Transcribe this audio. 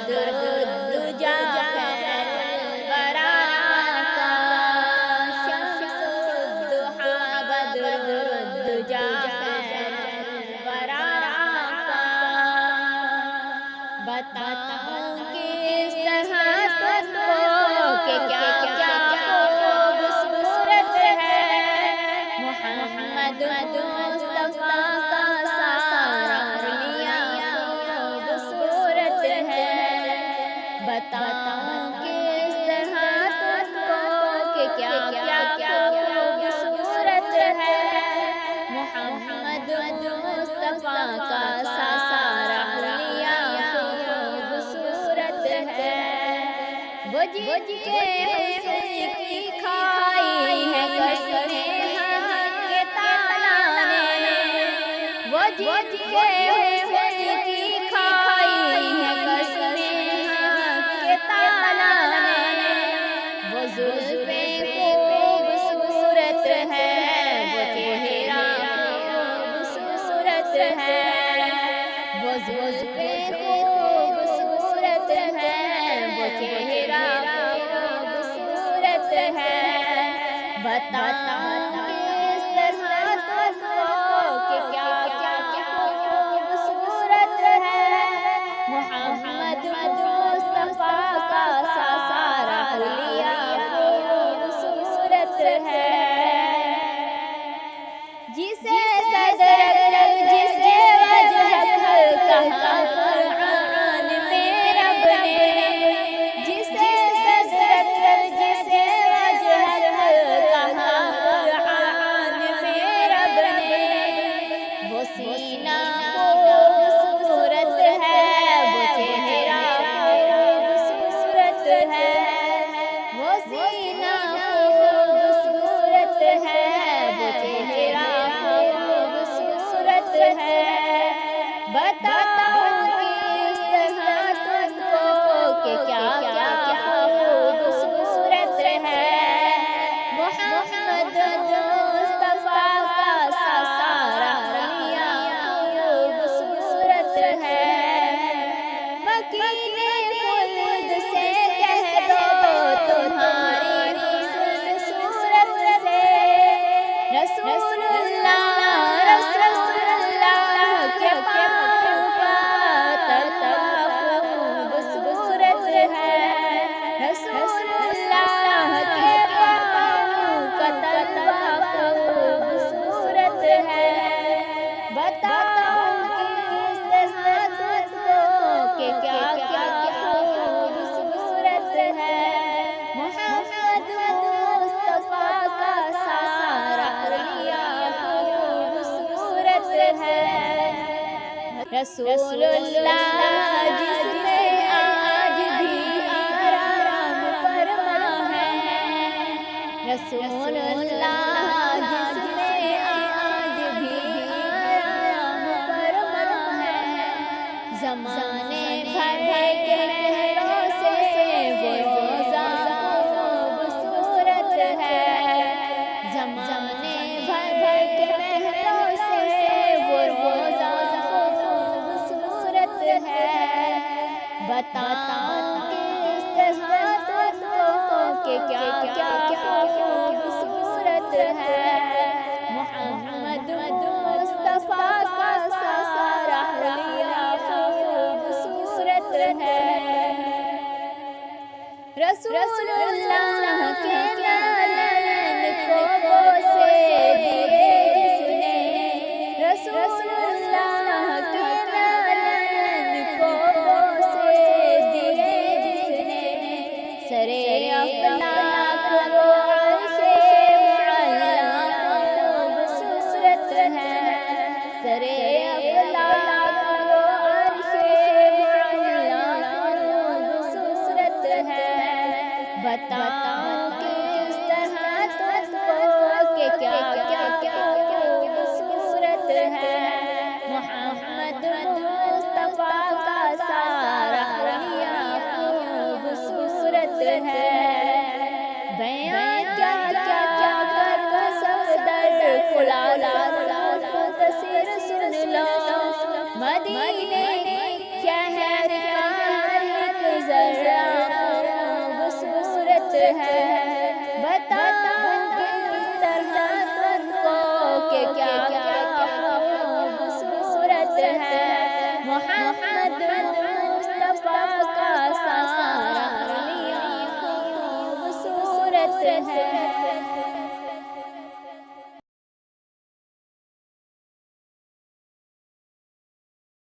بدر الدجا خیر الورا کا شمس الضحا بدر الدجا خیر الورا کا بتاؤں کس طرح تم کو کہ کیا کیا خوبصورت ہے محمد مصطفیٰ کا سارا حلیہ خوبصورت ہے بتاؤں کس طرح تم کو کہ کیا کیا خوبصورت ہے محمد مصطفیٰ کا سارا حلیہ خوبصورت ہے وہ جن کے حسن کی کھائی ہے قسمیں حق کے تعالیٰ نے وہ جن کے حسن کی کھائی ہے قسمیں حق کے تعالیٰ نے وہ زلفیں خوبصورت ہے وہ چہرہ خوبصورت ہے وہ زلفیں خوبصورت ہے وہ چہرہ خوبصورت ہے بتاؤں کس طرح تم کو کہ کیا خوبصورت ہے محمد مصطفیٰ کا سارا حلیہ خوبصورت ہے جسے صدر جسے وجہ کہا قرآن میں رب نے جسے صدر جسے وجہ کہا قرآن میں رب نے وہ سینہ خوبصورت ہے وہ چہرہ خوبصورت ہے وہ سینہ خوبصورت ہے وہ چہرہ خوبصورت ہے بتاؤں کس طرح تم کو کہ کیا خوبصورت ہے محمد مصطفیٰ کا سارا حلیہ خوبصورت ہے مکین خلد سے کہہ دو تمہاری حسن صورت سے رسول اللہ کے پاؤں کا خوبصورت ہے رسول اللہ کے پاؤں کا خوبصورت ہے بتاؤں کس طرح تم کو کہ کیا خوبصورت ہے محمد مصطفیٰ کا سارا حلیہ خوبصورت ہے رسول اللہ جس میں آج بھی آرام فرما ہے رسول اللہ جس میں آج بھی آرام فرما ہے زمانے بھر کے مہروں سے وہ روزہ خوبصورت ہے زمانے بھر کے مہروں سے وہ روزہ خوبصورت ہے بتاؤں کس طرح تم کو کہ کیا خوبصورت ہے محمد مصطفیٰ کا سارا حلیہ خوبصورت ہے رسول اللہ کے نالن کو سے دیے جس نے رسول اللہ کے نالن کو سے دیے جس نے سرے افلاک وہ عرش معلا خوبصورت ہے سرے افلاک وہ عرش معلا خوبصورت ہے ہے